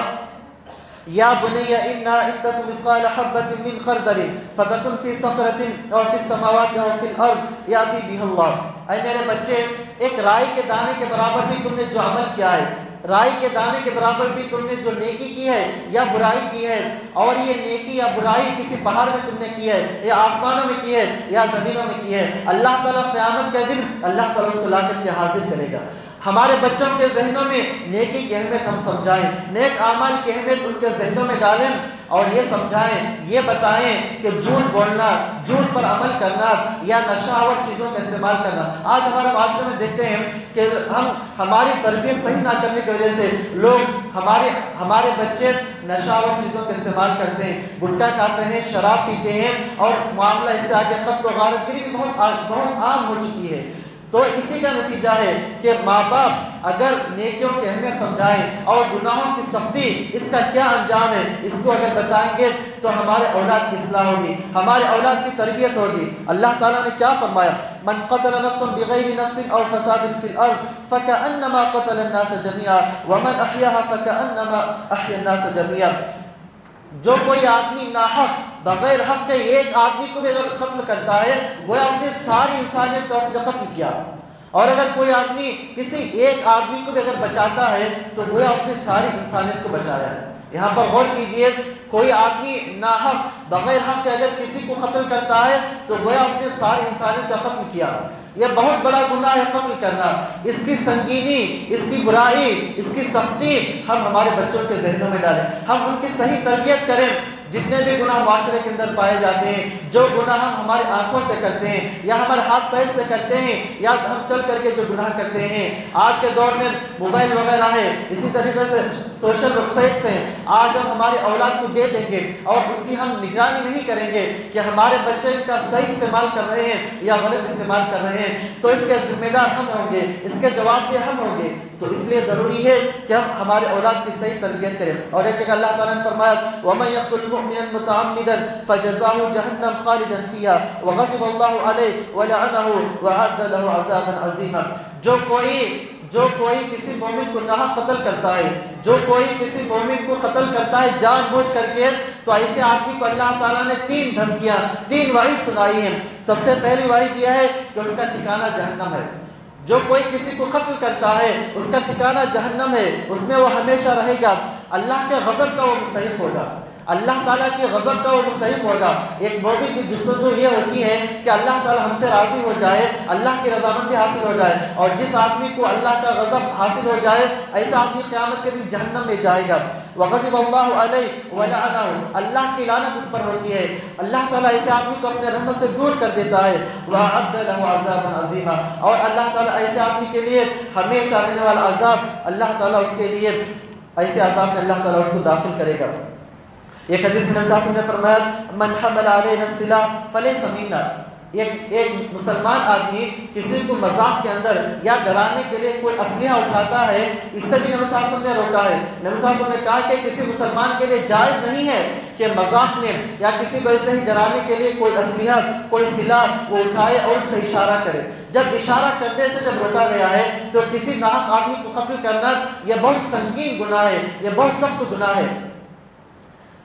یا بنی انہا ان تک مثقال حبۃ من خردل فتکن فی صخرۃ او فی السماوات او فی الارض یاتی بہ اللہ. اے میرے بچے، ایک رائی کے دانے کے برابر بھی تم نے جو عمل کیا ہے، رائی کے دانے کے برابر بھی تم نے جو نیکی کی ہے یا برائی کی ہے، اور یہ نیکی یا برائی کسی پہاڑ میں تم نے کی ہے یا آسمانوں میں کی ہے یا زمینوں میں کی ہے، اللہ تعالیٰ قیامت کے دن اللہ تعالیٰ اس کو لا کر کے حاضر کرے گا. ہمارے بچوں کے ذہنوں میں نیکی کی اہمیت ہم سمجھائیں، نیک اعمال کی اہمیت ان کے ذہنوں میں ڈالیں اور یہ سمجھائیں، یہ بتائیں کہ جھوٹ بولنا، جھوٹ پر عمل کرنا یا نشہ آور چیزوں کا استعمال کرنا. آج ہمارے معاشرے میں دیکھتے ہیں کہ ہماری تربیت صحیح نہ کرنے کی وجہ سے لوگ ہمارے بچے نشہ آور چیزوں کا استعمال کرتے ہیں، گٹکا کھاتے ہیں، شراب پیتے ہیں اور معاملہ اس سے آگے قتل و غارت گری بھی بہت عام ہو چکی ہے. تو اسی کا نتیجہ ہے کہ ماں باپ اگر نیکیوں کی اہمیت سمجھائیں اور گناہوں کی سختی اس کا کیا انجام ہے اس کو اگر بتائیں گے تو ہمارے اولاد کی اصلاح ہوگی، ہمارے اولاد کی تربیت ہوگی. اللہ تعالیٰ نے کیا فرمایا؟ من قتل نفسا بغیر نفس او فساد فی الارض فکأنما قتل الناس جميعا ومن احیاها فکأنما احیا الناس جميعا. جو کوئی آدمی ناحق بغیر حق کے ایک آدمی کو بھی اگر قتل کرتا ہے گویا اس نے ساری انسانیت کو اس نے قتل کیا، اور اگر کوئی آدمی کسی ایک آدمی کو بھی اگر بچاتا ہے تو گویا اس نے ساری انسانیت کو بچایا ہے. یہاں پر غور کیجئے، کوئی آدمی ناحق بغیر حق کے اگر کسی کو قتل کرتا ہے تو گویا اس نے ساری انسانیت کا قتل کیا. یہ بہت بڑا گناہ ہے قتل کرنا. اس کی سنگینی، اس کی برائی، اس کی سختی ہم ہمارے بچوں کے ذہنوں میں ڈالیں، ہم ان کی صحیح تربیت کریں. جتنے بھی گناہ معاشرے کے اندر پائے جاتے ہیں، جو گناہ ہم ہماری آنکھوں سے کرتے ہیں یا ہمارے ہاتھ پیر سے کرتے ہیں یا ہم چل کر کے جو گناہ کرتے ہیں، آج کے دور میں موبائل وغیرہ ہے، اسی طریقے سے سوشل ویب سائٹس ہیں. آج ہم ہمارے اولاد کو دے دیں گے اور اس کی ہم نگرانی نہیں کریں گے کہ ہمارے بچے ان کا صحیح استعمال کر رہے ہیں یا غلط استعمال کر رہے ہیں، تو اس کے ذمہ دار ہم ہوں گے، اس کے جواب دہ ہم ہوں گے. تو اس لیے ضروری ہے کہ ہم ہمارے اولاد کی صحیح تربیت کریں. اور ایک جگہ اللہ تعالیٰ نے فرمایا وَمَن يَقْتُلْ مُؤْمِنًا مُتَعَمِّدًا فَجَزَاؤُهُ جَهَنَّمُ خَالِدًا فِيهَا وَغَضِبَ اللَّهُ عَلَيْهِ وَلَعَنَهُ وَأَعَدَّ لَهُ عَذَابًا عَظِيمًا. جو کوئی کسی مومن کو ناحق قتل کرتا ہے، جو کوئی کسی مومن کو قتل کرتا ہے جان بوجھ کر کے، تو ایسے آدمی کو اللہ تعالیٰ نے 3 دھمکیاں، 3 وعید سنائی ہیں. سب سے پہلی وعید یہ ہے کہ اس کا ٹھکانہ جہنم ہے. جو کوئی کسی کو قتل کرتا ہے اس کا ٹھکانہ جہنم ہے، اس میں وہ ہمیشہ رہے گا. اللہ کے غضب کا وہ مستحق ہوگا، اللہ تعالیٰ کی غضب کا وہ مستحق ہوگا. ایک مومن کی جستجو یہ ہوتی ہے کہ اللہ تعالیٰ ہم سے راضی ہو جائے، اللہ کی رضامندی حاصل ہو جائے، اور جس آدمی کو اللہ کا غضب حاصل ہو جائے ایسا آدمی قیامت کے دن جہنم میں جائے گا. وغضب اللہ علیہ ولعنہ، اللہ کی لعنت اس پر ہوتی ہے. اللہ تعالیٰ ایسے آدمی کو اپنے رحمت سے دور کر دیتا ہے. وأعد له عذابا عظیما، اور اللہ تعالیٰ ایسے آدمی کے لیے ہمیشہ رہنے والا عذاب، اللہ تعالیٰ اس کے لیے ایسے عذاب میں اللہ تعالیٰ اس کو داخل کرے گا. ایک حدیث میں نبی صلی اللہ علیہ وسلم نے فرمایا من حمل علینا السلاح فلیس منا. ایک مسلمان آدمی کسی کو مذاق کے اندر یا ڈرانے کے لیے کوئی اسلحہ اٹھاتا ہے، اس سے بھی نبی صلی اللہ علیہ وسلم نے روکا ہے. نبی صلی اللہ علیہ وسلم نے کہا کہ کسی مسلمان کے لیے جائز نہیں ہے کہ مذاق میں یا کسی کو ایسے ہی ڈرانے کے لیے کوئی اسلحہ، کوئی سلاح وہ اٹھائے اور اس سے اشارہ کرے. جب اشارہ کرنے سے جب روکا گیا ہے تو کسی ناحق آدمی کو قتل کرنا یہ بہت سنگین گناہ ہے، یہ بہت سخت گناہ ہے.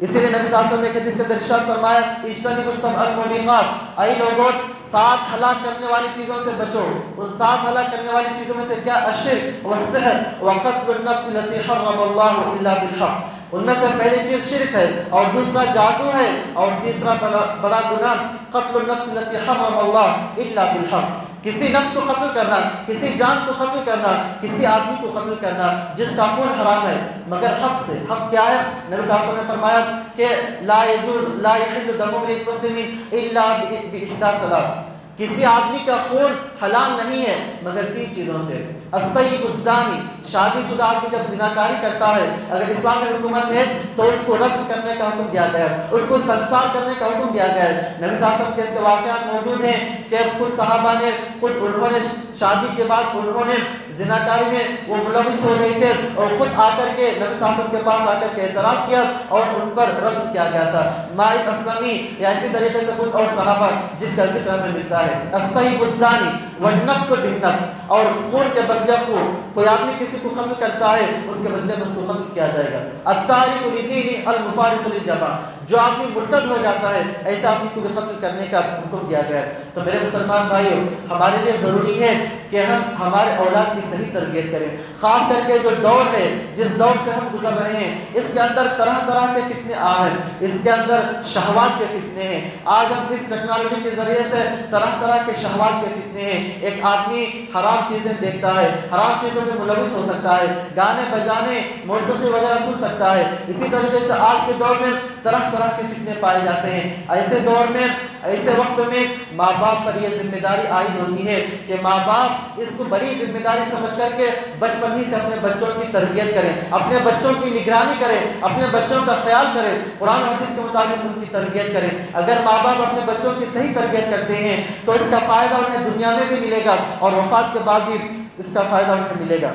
اسی لیے نبی صلی اللہ علیہ وسلم نے ایک حدیث کے اندر ارشاد فرمایا اجتنبوا السبع الموبقات، اے لوگوں 7 ہلاک کرنے والی چیزوں سے بچو۔ ان 7 ہلاک کرنے والی چیزوں میں سے کیا؟ الشرک والسحر وقتل النفس التي حرم الله الا بالحق، ان میں سے پہلی چیز شرک ہے، اور دوسرا جادو ہے، اور تیسرا بڑا گناہ قتل النفس التي حرم الله الا بالحق، کسی نفس کو قتل کرنا، کسی جان کو قتل کرنا، کسی آدمی کو قتل کرنا جس کا خون حرام ہے مگر حق سے۔ حق کیا ہے؟ نبی صلی اللہ علیہ وسلم نے فرمایا کہ لا يجوز لا يحل دم امرئ مسلم الا باحدى ثلاث، کسی آدمی کا خون حلال نہیں ہے مگر 3 چیزوں سے۔ السیب الزانی، شادی شدہ آدمی جب زناکاری کرتا ہے، اگر اسلام میں حکومت ہے تو اس کو رجم کرنے کا حکم دیا گیا ہے، اس کو سنسار کرنے کا حکم دیا گیا ہے۔ نبی صلی اللہ علیہ وسلم کے اس کے واقعات موجود ہیں کہ کچھ صحابہ نے انہوں نے شادی کے بعد انہوں نے زناکاری میں وہ ملوث ہو گئے تھے، اور خود آ کر کے نبی صلی اللہ علیہ وسلم کے پاس آ کر کے اعتراف کیا اور ان پر رجم کیا گیا تھا۔ مائد اسلمی یا اسی طریقے سے کچھ اور صحابہ جن کا ذکر ہمیں ملتا ہے۔ السیب الزانی والنفس بالنفس، اور خون کے بدلے خون، کوئی آدمی کسی کو قتل کرتا ہے اس کے بدلے میں اس کو قتل کیا جائے گا۔ التارک لدینہ المفارق للجماعہ، جو آدمی مرتد ہو جاتا ہے ایسے آدمی کو بھی قتل کرنے کا حکم دیا گیا ہے۔ تو میرے مسلمان بھائیوں، ہمارے لیے ضروری ہے کہ ہم ہمارے اولاد کی صحیح تربیت کریں، خاص کر کے جو دور ہے، جس دور سے ہم گزر رہے ہیں، اس کے اندر طرح طرح کے فتنے آئے ہیں، اس کے اندر شہوات کے فتنے ہیں۔ آج ہم اس ٹیکنالوجی کے ذریعے سے طرح طرح کے شہوات کے فتنے ہیں۔ ایک آدمی حرام چیزیں دیکھتا ہے، حرام چیزوں میں ملوث ہو سکتا ہے، گانے بجانے موسیقی وغیرہ سن سکتا ہے۔ اسی طریقے سے آج کے دور میں طرح طرح کے فتنے پائے جاتے ہیں۔ ایسے دور میں، ایسے وقت میں ماں باپ پر یہ ذمہ داری عائد ہوتی ہے کہ ماں باپ اس کو بڑی ذمہ داری سمجھ کر کے بچپن ہی سے اپنے بچوں کی تربیت کریں، اپنے بچوں کی نگرانی کریں، اپنے بچوں کا خیال کریں، قرآن و حدیث کے مطابق ان کی تربیت کریں۔ اگر ماں باپ اپنے بچوں کی صحیح تربیت کرتے ہیں تو اس کا فائدہ انہیں دنیا میں بھی ملے گا اور وفات کے بعد بھی اس کا فائدہ انہیں ملے گا۔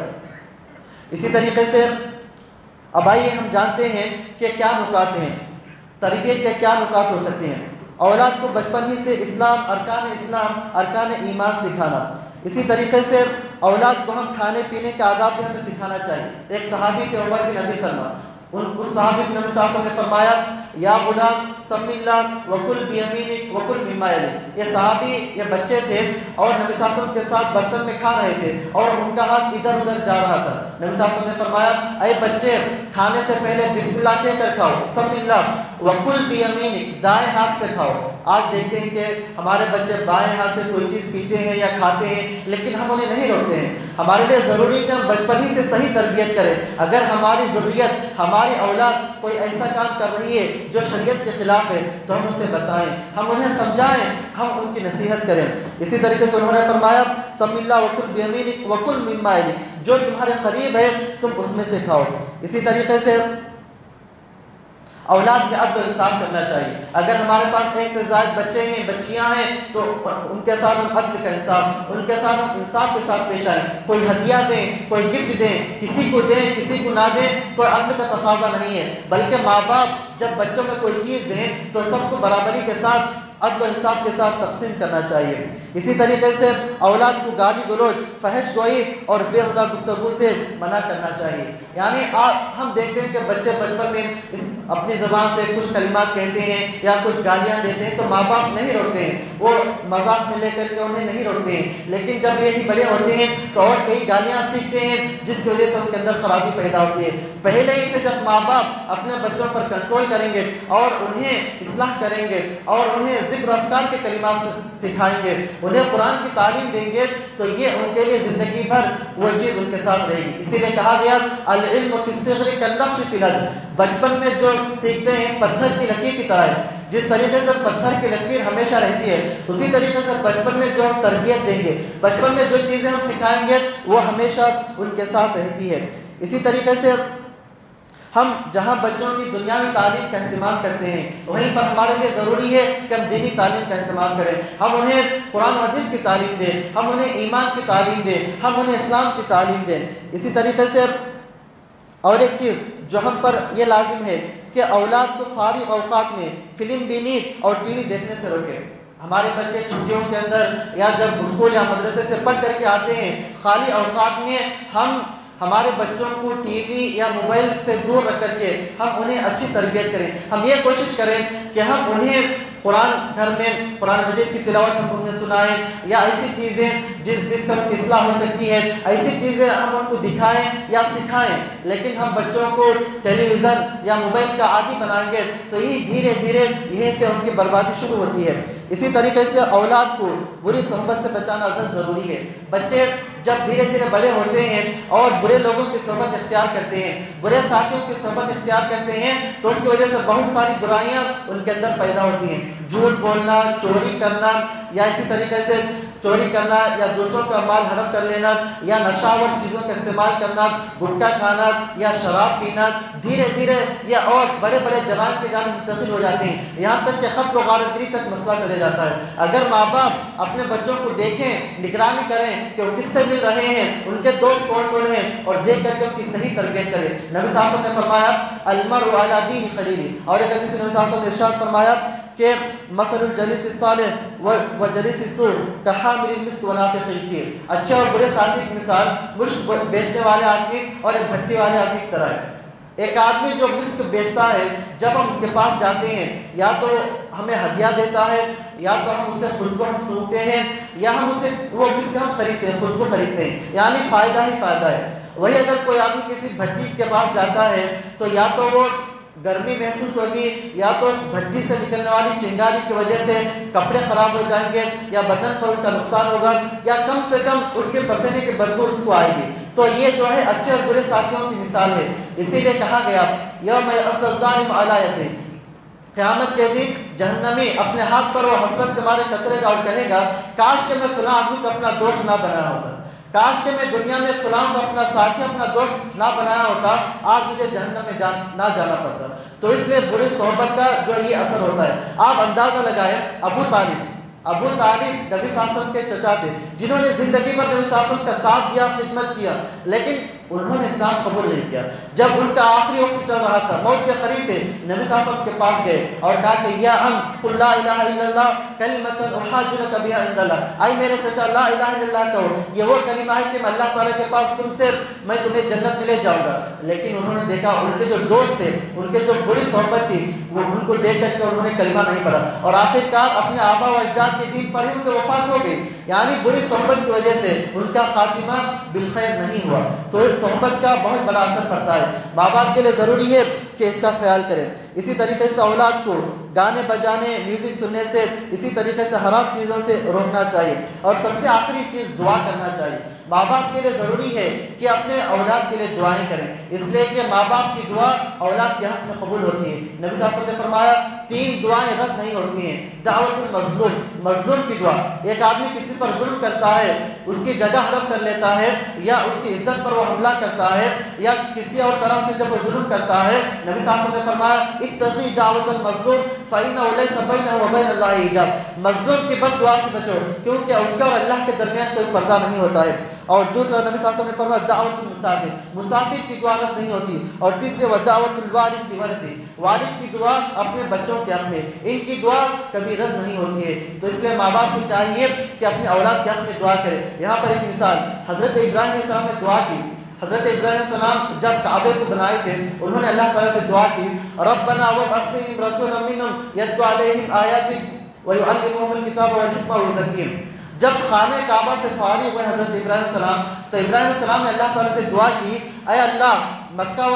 اسی طریقے سے اب آئیے ہم جانتے ہیں کہ کیا نکات ہیں، تربیت کے کیا نکات ہو سکتے ہیں۔ اولاد کو بچپن ہی سے اسلام، ارکان ایمان سکھانا۔ اسی طریقے سے اولاد کو ہم کھانے پینے کے آداب بھی ہمیں سکھانا چاہیے۔ ایک صحابی تھے عمر بن ابی سلمہ، اس صحابی کو نبی صلی اللہ علیہ وسلم نے فرمایا یا غلام سم اللہ وکل بیمینک وکل مما یلیک، یہ صحابی یہ بچے تھے اور نبی صلی اللہ علیہ وسلم کے ساتھ برتن میں کھا رہے تھے اور ان کا ہاتھ ادھر ادھر جا رہا تھا۔ نبی صلی اللہ علیہ وسلم نے فرمایا اے بچے، کھانے سے پہلے بسم اللہ کہہ کر کھاؤ، سم اللہ وکل بیمینک، دائیں ہاتھ سے کھاؤ۔ آج دیکھتے ہیں کہ ہمارے بچے بائیں ہاتھ سے کوئی چیز پیتے ہیں یا کھاتے ہیں لیکن ہم انہیں نہیں روکتے ہیں۔ ہمارے لیے ضروری ہے کہ ہم بچپن ہی سے صحیح تربیت کریں۔ اگر ہماری ضروریت، ہماری اولاد کوئی ایسا کام کر رہی ہے جو شریعت کے خلاف ہے تو ہم اسے بتائیں، ہم انہیں سمجھائیں، ہم ان کی نصیحت کریں۔ اسی طریقے سے انہوں نے فرمایا سم اللہ وکل بیمینک وکل مما یلیک، جو تمہارے قریب ہے تم اس میں سے کھاؤ۔ اسی طریقے سے اولاد میں عدل و انصاف کرنا چاہیے۔ اگر ہمارے پاس 1 سے زائد بچے ہیں، بچیاں ہیں تو ان کے ساتھ ہم عدل کا انصاف، ان کے ساتھ ہم انصاف کے ساتھ پیش آئیں۔ کوئی ہدیہ دیں، کوئی گفٹ دیں، کسی کو دیں کسی کو نہ دیں تو عدل کا تقاضا نہیں ہے، بلکہ ماں باپ جب بچوں میں کوئی چیز دیں تو سب کو برابری کے ساتھ عدل و انصاف کے ساتھ تقسیم کرنا چاہیے۔ اسی طریقے سے اولاد کو گالی گلوچ، فحش گوئی اور بےہودہ گفتگو سے منع کرنا چاہیے۔ یعنی ہم دیکھتے ہیں کہ بچے بچپن میں اپنی زبان سے کچھ کلمات کہتے ہیں یا کچھ گالیاں دیتے ہیں تو ماں باپ نہیں روکتے ہیں، وہ مذاق میں لے کر کے انہیں نہیں روکتے ہیں، لیکن جب یہ بڑے ہوتے ہیں تو اور کئی گالیاں سیکھتے ہیں جس کی وجہ سے ان کے اندر خرابی پیدا ہوتی ہے۔ پہلے ہی سے جب ماں باپ اپنے بچوں پر کنٹرول کریں گے اور انہیں اصلاح کریں گے اور انہیں ذکر و اذکار کے کلمات سکھائیں گے، انہیں قرآن کی تعلیم دیں گے تو یہ ان کے لیے زندگی بھر وہ چیز ان کے ساتھ رہے گی۔ اسی لیے کہا گیا العلم فی الصغر کالنقش فی الحجر، بچپن میں جو سیکھتے ہیں پتھر کی لکیر کی طرح ہے، جس طریقے سے پتھر کی لکیر ہمیشہ رہتی ہے اسی طریقے سے بچپن میں جو ہم تربیت دیں گے، بچپن میں جو چیزیں ہم سکھائیں گے وہ ہمیشہ ان کے ساتھ رہتی ہے۔ اسی طریقے سے ہم جہاں بچوں کی دنیاوی تعلیم کا اہتمام کرتے ہیں وہیں پر ہمارے لیے ضروری ہے کہ ہم دینی تعلیم کا اہتمام کریں، ہم انہیں قرآن و حدیث کی تعلیم دیں، ہم انہیں ایمان کی تعلیم دیں، ہم انہیں اسلام کی تعلیم دیں۔ اسی طریقے سے اور ایک چیز جو ہم پر یہ لازم ہے کہ اولاد کو فارغ اوقات میں فلم بینی اور ٹی وی دیکھنے سے روکیں۔ ہمارے بچے چھٹیوں کے اندر یا جب اسکول یا مدرسے سے پڑھ کر کے آتے ہیں خالی اوقات میں ہم ہمارے بچوں کو ٹی وی یا موبائل سے دور رکھ کر کے ہم انہیں اچھی تربیت کریں. ہم یہ کوشش کریں کہ ہم انہیں قرآن گھر میں قرآن مجید کی تلاوت ہم انہیں سنائیں, یا ایسی چیزیں جس سے ان کی اصلاح ہو سکتی ہے ایسی چیزیں ہم ان کو دکھائیں یا سکھائیں. لیکن ہم بچوں کو ٹیلی ویژن یا موبائل کا عادی بنائیں گے تو یہ دھیرے دھیرے یہیں سے ان کی بربادی شروع ہوتی ہے. اسی طریقے سے اولاد کو بری صحبت سے بچانا ضروری ہے. بچے جب دھیرے دھیرے بڑے ہوتے ہیں اور برے لوگوں کی صحبت اختیار کرتے ہیں, برے ساتھیوں کی صحبت اختیار کرتے ہیں, تو اس کی وجہ سے بہت ساری برائیاں ان کے اندر پیدا ہوتی ہیں. جھوٹ بولنا, چوری کرنا, یا اسی طریقے سے چوری کرنا, یا دوسروں کا مال ہڑپ کر لینا, یا نشاور چیزوں کا استعمال کرنا, گٹکا کھانا یا شراب پینا, دھیرے دھیرے یہ اور بڑے بڑے جرائم کی جانب منتقل ہو جاتے ہیں, یہاں تک کہ خط و غارت گری تک مسئلہ چلے جاتا ہے. اگر ماں باپ اپنے بچوں کو دیکھیں, نگرانی کریں کہ وہ کس سے مل رہے ہیں, ان کے دوست کون کون ہیں, اور دیکھ کر کے ان کی صحیح تربیت کریں. نبی صلی اللہ علیہ وسلم نے فرمایا المرء علی دین خلیلہ, اور ایک حدیث میں نبی صلی اللہ علیہ وسلم نے ارشاد فرمایا کہ مثل الجلیس الصالح و جلیس السوء کحامل المسک ونافخ الکیر, اچھے اور برے ساتھی کی مثال مشک بیچنے والے آدمی اور ایک بھٹی والے آدمی کی طرح ہے. ایک آدمی جو مسک بیچتا ہے, جب ہم اس کے پاس جاتے ہیں یا تو ہمیں ہدیہ دیتا ہے, یا تو ہم اس سے خوشبو ہم سونگتے ہیں, یا ہم اسے وہ مسک ہم خریدتے ہیں, خوشبو خریدتے ہیں, یعنی فائدہ ہی فائدہ ہے. وہی اگر کوئی آدمی کسی بھٹی کے پاس جاتا ہے تو یا تو وہ گرمی محسوس ہوگی, یا تو اس بھٹی سے نکلنے والی چنگاری کی وجہ سے کپڑے خراب ہو جائیں گے, یا بدن پر اس کا نقصان ہوگا, یا کم سے کم اس کے پسینے کی بدبو اس کو آئے گی. تو یہ جو ہے اچھے اور برے ساتھیوں کی مثال ہے. اسی لیے کہا گیا یوم یعض الظالم علی یدیہ, قیامت کے دن جہنمی اپنے ہاتھ پر وہ حسرت کے مارے کترے گا اور کہے گا کاش کہ میں فلاں آدمی کو اپنا دوست نہ بنایا ہوتا, کاش کہ میں دنیا میں فلاں کو اپنا ساتھی اپنا دوست نہ بنایا ہوتا, آج مجھے جہنم میں نہ جانا پڑتا. تو اس لیے بری صحبت کا جو یہ اثر ہوتا ہے. آپ اندازہ لگائیں, ابو طالب نبی صلی اللہ علیہ وسلم کے چچا تھے, جنہوں نے زندگی پر نبی صلی اللہ علیہ وسلم کا ساتھ دیا, خدمت کیا, لیکن انہوں نے اسلام قبول نہیں کیا. جب ان کا آخری وقت چل رہا تھا, موت کے قریب تھے, نبی صلی اللہ علیہ وسلم کے پاس گئے اور کہا کہ یا ام قل لا الہ الا اللہ کلمۃ احاج لک بها عند اللہ, اے میرے چچا لا الہ الا اللہ کہو, یہ وہ کلمہ ہے کہ میں اللہ تعالیٰ کے پاس تم سے میں تمہیں جنت میں لے جاؤں گا. لیکن انہوں نے دیکھا ان کے جو دوست تھے, ان کے جو بری صحبت تھی, وہ ان کو دیکھ کر کے انہوں نے کلمہ نہیں پڑھا, اور آخرکار اپنے آبا و اجداد کے دین پر ہی ان کی وفات ہو گئی. یعنی بری صحبت کی وجہ سے ان کا خاتمہ بالخیر نہیں ہوا. تو اس صحبت کا بہت بڑا اثر پڑتا ہے. ماں باپ کے لیے ضروری ہے کہ اس کا خیال کریں. اسی طریقے سے اولاد کو گانے بجانے, میوزک سننے سے, اسی طریقے سے حرام چیزوں سے روکنا چاہیے. اور سب سے آخری چیز دعا کرنا چاہیے. ماں باپ کے لیے ضروری ہے کہ اپنے اولاد کے لیے دعائیں کریں, اس لیے کہ ماں باپ کی دعا اولاد کے حق میں قبول ہوتی ہے. نبی صلی اللہ علیہ وسلم نے فرمایا 3 دعائیں رد نہیں ہوتی ہیں. دعوت المظلوم, مظلوم کی دعا, ایک آدمی کسی پر ظلم کرتا ہے, اس کی جگہ ہڑپ کر لیتا ہے, یا اس کی عزت پر وہ حملہ کرتا ہے, یا کسی اور طرح سے جب وہ ظلم کرتا ہے, نبی صلی اللہ علیہ وسلم نے فرمایا اتقی دعوت المظلوم فإنه ليس بينه وبين الله حجاب, مظلوم کی بد دعا سے بچو کیونکہ اس کا اور اللہ کے درمیان کوئی پردہ نہیں ہوتا ہے. اور دوسرا نبی صلی اللہ علیہ وسلم نے فرمایا دعوت المسافر, مسافر کی دعا رد نہیں ہوتی. اور تیسرے ودعوت الوالد لولده, والد کی دعا اپنے بچوں کے حق میں, ان کی دعا کبھی رد نہیں ہوتی ہے. تو اس لیے ماں باپ کو چاہیے کہ اپنے اولاد کے حق میں دعا کرے. یہاں پر ایک مثال, حضرت ابراہیم علیہ السلام نے دعا کی. حضرت ابراہیم علیہ السلام جب کعبے کو بنائے تھے, انہوں نے اللہ تعالیٰ سے دعا کی ربنا وابعث فیہم رسولا منہم یتلو علیہم آیاتک ویعلمہم الکتاب والحکمہ ویزکیہم. جب خانہ کعبہ سے فارغ ہوئے حضرت ابراہیم علیہ السلام, تو ابراہیم علیہ السلام نے اللہ تعالیٰ سے دعا کی اے اللہ مکہ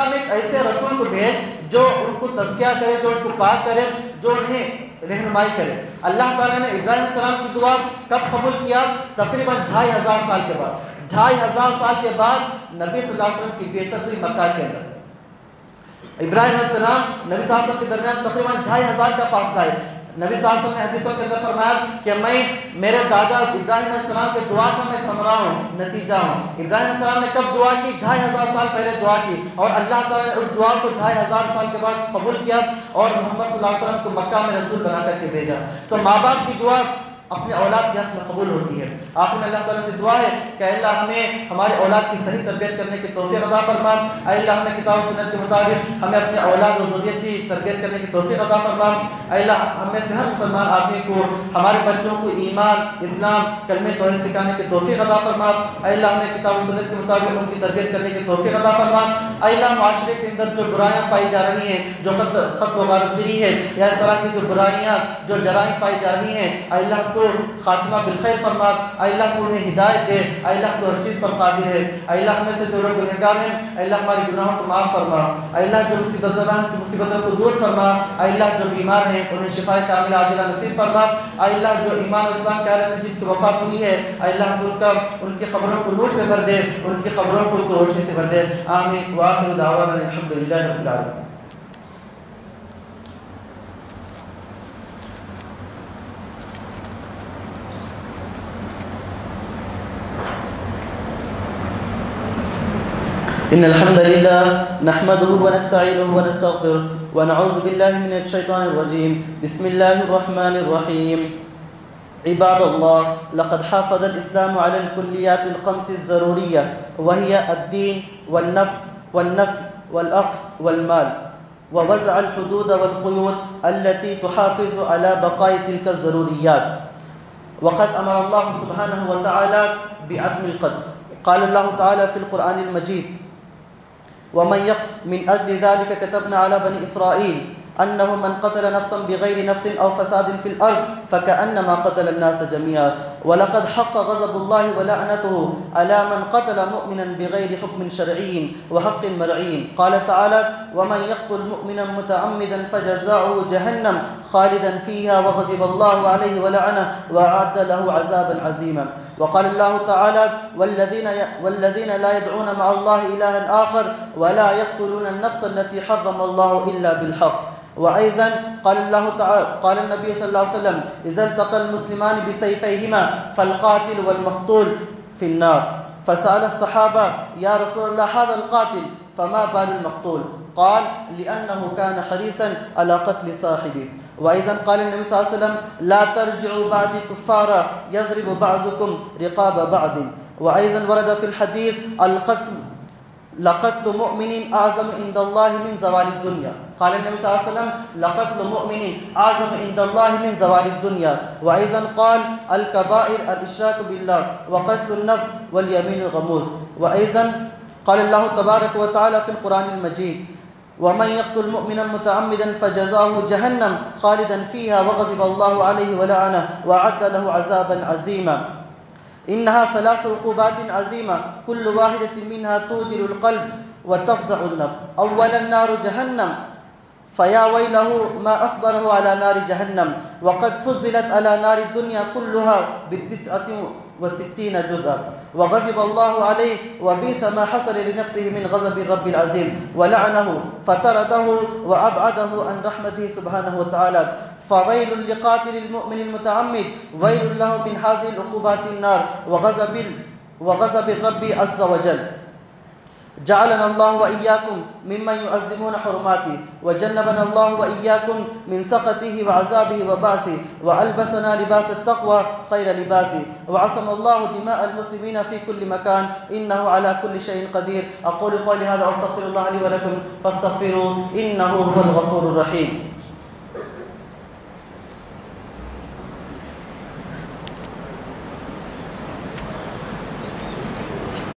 میں ایک ایسے رسول کو بھیج جو ان کو تزکیہ کرے, جو ان کو پاک کرے, جو انہیں رہنمائی کرے. اللہ تعالیٰ نے ابراہیم علیہ السلام کی دعا کب قبول کیا؟ تقریباً 2500 سال کے بعد. 2500 سال کے بعد نبی صلی اللہ علیہ وسلم کی بعثت ہوئی مکہ کے اندر. ابراہیم علیہ السلام نبی صلی اللہ علیہ وسلم کے درمیان تقریباً 2500 کا فاصلہ ہے. نبی صلی اللہ علیہ وسلم نے حدیثوں کے اندر فرمایا کہ میں میرے دادا ابراہیم علیہ السلام کے دعا کا میں ثمرہ ہوں, نتیجہ ہوں. ابراہیم علیہ السلام نے کب دعا کی؟ 2500 سال پہلے دعا کی, اور اللہ تعالیٰ نے اس دعا کو 2500 سال کے بعد قبول کیا اور محمد صلی اللہ علیہ وسلم کو مکہ میں رسول بنا کر کے بھیجا. تو ماں باپ کی دعا اپنے اولاد کے حق میں قبول ہوتی ہے۔ آخر میں اللہ تعالیٰ سے دعا ہے کہ اے اللہ ہمیں ہمارے اولاد کی صحیح تربیت کرنے کی توفیق عطا فرما، اے اللہ ہمیں کتاب و سنت کے مطابق ہمیں اپنے اولاد و ذریت کی تربیت کرنے کی توفیق عطا فرما، اے اللہ ہمیں سے ہر مسلمان آدمی کو ہمارے بچوں کو ایمان، اسلام، کلمہ توحید سکھانے کی توفیق عطا فرما، اے اللہ ہمیں کتاب و سنت کے مطابق ان کی تربیت کرنے کی توفیق عطا فرما، اے اللہ معاشرے کے اندر جو برائیاں پائی جا رہی ہیں، جو قتل و غارت گری ہے یا اس طرح کی جو برائیاں جو جرائم پائی جا رہی ہیں، اے اللہ تو خاتمہ بالخیر فرما، اے اللہ تو انہیں ہدایت دے، اے اللہ تو ہر چیز پر قادر ہے، اے اللہ ہمیں سے جو لوگ گنہگار ہیں اے اللہ ہمارے گناہوں کو معاف فرما، اے اللہ جو مصیبت زدہ کی مصیبتوں کو دور فرما، اے اللہ جو بیمار ہیں انہیں شفا کاملہ عاجلہ نصیب فرما، اے اللہ جو ایمان و اسلام کے عالم میں جن کی وفات ہوئی ہے اے اللہ تو ان کی خبروں کو نور سے بھر دے، ان کی خبروں کو تو روشنی سے بھر دے، آمین وآخر دعوانا الحمدللہ رب العالمین۔ إن الحمد لله نحمده ونستعينه ونستغفره ونعوذ بالله من الشيطان الرجيم بسم الله الرحمن الرحيم عباد الله لقد حافظ الإسلام على الكليات الخمس الضرورية وهي الدين والنفس والنسل والعقل والمال ووضع الحدود والقيود التي تحافظ على بقاء تلك الضروريات وقد أمر الله سبحانه وتعالى بعدم القتل قال الله تعالى في القرآن المجيد من أجل ذلك كتبنا على بني إسرائيل أنه من قتل نفسا بغير نفس أو فساد في الأرض فكأنما قتل الناس جميعا ولقد حق غضب الله ولعنته على من قتل مؤمنا بغير حكم شرعي وحق مرعي قال تعالى ومن يقتل مؤمنا متعمدا فجزاؤه جهنم خالدا فيها وغضب الله عليه ولعنه وأعد له عذابا عظيما وقال الله تعالى والذين لا يدعون مع الله إلها آخر ولا يقتلون النفس التي حرم الله إلا بالحق وأيضا قال الله تعالى قال النبي صلى الله عليه وسلم إذا التقى المسلمان بسيفيهما فالقاتل والمقتول في النار فسأل الصحابة يا رسول الله هذا القاتل فما بال المقتول قال لأنه كان حريصا على قتل صاحبه وأيضا قال النبي صلى الله عليه وسلم لا ترجعوا بعدي كفارا يضرب بعضكم رقاب بعض وأيضا ورد في الحديث لقتل مؤمن أعظم عند الله من زوال الدنيا قال النبي صلى الله عليه وسلم لقتل مؤمن أعظم عند الله من زوال الدنيا وأيضا قال الكبائر الإشراك بالله وقتل النفس واليمين الغموس وأيضا قال الله تبارك وتعالى في القرآن المجيد ومن يقتل مؤمنا متعمدا فجزاؤه جهنم خالدا فيها وغضب الله عليه ولعنه وأعد له عذابا عظيما إنها ثلاث عقوبات عظيمة كل واحدة منها توجل القلب وتفزع النفس أولا نار جهنم فيا ويله ما أصبره على نار جهنم وقد فضلت على نار الدنيا كلها ب69 جزءا وغضب الله عليه وبئس ما حصل لنفسه من غضب الرب العظيم ولعنه فطرده وأبعده عن رحمته سبحانه وتعالى فويل لقاتل المؤمن المتعمد ويل له من هذه العقوبات النار وغضب الرب عز وجل جعلنا الله وإياكم ممن يعظمون حرماته وجنبنا الله وإياكم من سخطه وعذابه وبعثه وألبسنا لباس التقوى خير لباسه وعصم الله دماء المسلمين في كل مكان إنه على كل شيء قدير أقول قولي هذا وأستغفر الله لي ولكم فاستغفروه إنه هو الغفور الرحيم